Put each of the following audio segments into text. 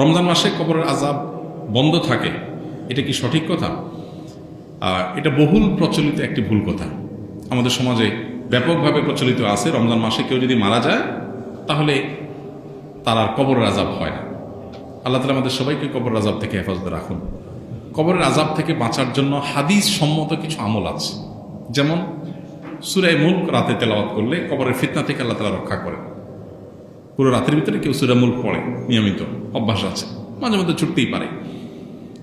রমজান মাসে কবরের আযাব বন্ধ থাকে, এটা কি সঠিক কথা? এটা বহুল প্রচলিত একটি ভুল কথা। আমাদের সমাজে ব্যাপকভাবে প্রচলিত আছে, রমজান মাসে কেউ যদি মারা যায় তাহলে তার আর কবরের আযাব হয় না। আল্লাহ তাআলা আমাদের সবাইকে কবরের আযাব থেকে হেফাজতে রাখুন। কবরের আযাব থেকে বাঁচার জন্য হাদিস সম্মত কিছু আমল আছে, যেমন সূরা মুলক রাতে তেলাওয়াত করলে কবরের ফিতনা থেকে আল্লাহ তাআলা রক্ষা করেন। পুরো রাতের ভিতরে কেউ সূরা মুলক পড়ে, নিয়মিত অভ্যাস আছে, মাঝে মধ্যে ছুটতেই পারে।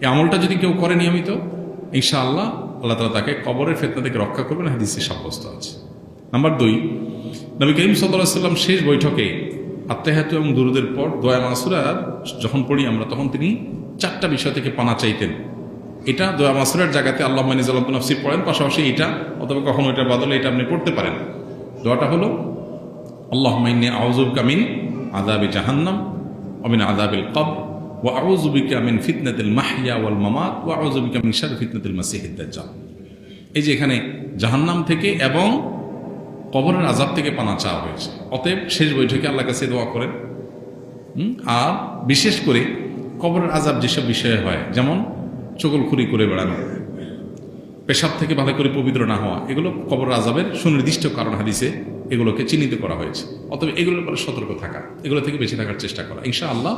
এই আমলটা যদি কেউ করে নিয়মিত, ইনশাআল্লাহ আল্লাহ তাআলা তাকে কবরের ফিতনা থেকে রক্ষা করবেন, হাদিসে সাব্যস্ত আছে। নাম্বার 2, নবী করিম সাল্লাল্লাহু আলাইহি ওয়াসাল্লাম শেষ বৈঠকে আত্তাহিয়াতু এবং দুরুদের পর দোয়া মাসুরার যখন পড়ি আমরা, তখন তিনি 4টা বিষয় থেকে পানা চাইতেন। এটা দোয়া মাসুরার জায়গাতে আল্লাহুম্মা ইন্নী যালামতু নাফসি পড়েন, পাশাপাশি এটা অথবা কখনো এটার বদলে এটা আপনি পড়তে পারেন। দোয়াটা হলো আল্লাহুম্মা ইন্নী আউযু বিকা মিন আযাবি জাহান্নাম ওয়া মিন আযাবিল কবর ওয়া আউযু বিকা মিন ফিতনাতিল মাহইয়া ওয়াল মামাত ওয়া আউযু বিকা মিন শাররি ফিতনাতিল মাসিহিদ দাজ্জাল। এই যে এখানে জাহান্নাম থেকে এবং কবরের আযাব থেকে পানা চাওয়া হয়েছে। অতএব শেষ বৈঠকে আল্লাহর কাছে দোয়া করেন। আর বিশেষ করে কবরের আযাব যেসব বিষয়ে হয়, যেমন চগলখুরি করে বেড়ানো, পেশাব থেকে ভালো করে পবিত্র না হওয়া, এগুলো কবরের আযাবের সুনির্দিষ্ট কারণ হাদিসে এগুলোকে চিহ্নিত করা হয়েছে। অতএব এগুলোর ব্যাপারে সতর্ক থাকা, এগুলো থেকে বেঁচে থাকার চেষ্টা করা। ইনশাআল্লাহ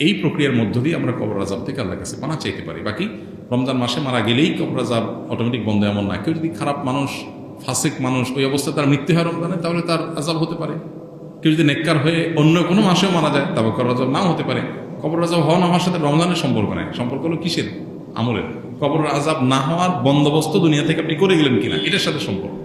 এই প্রক্রিয়ার মধ্য দিয়ে আমরা কবরের আযাব থেকে আল্লাহর কাছে পানা চাইতে পারি। বাকি রমজান মাসে মারা গেলেই কবরের আযাব অটোমেটিক বন্ধ এমন না। কেউ যদি খারাপ মানুষ, ফাসিক মানুষ, ওই অবস্থায় তার মৃত্যু হয় রমজানে, তাহলে তার আযাব হতে পারে। কেউ যদি নেককার হয়ে অন্য কোনো মাসেও মারা যায়, তবে কবরের আযাব নাও হতে পারে। কবরের আযাব হওয়া না হওয়ার সাথে রমজানের সম্পর্ক নেই, সম্পর্ক হলো কিসের? আমলের। কবরের আযাব না হওয়ার বন্দোবস্ত দুনিয়া থেকে আপনি করে গেলেন কিনা, এটার সাথে সম্পর্ক।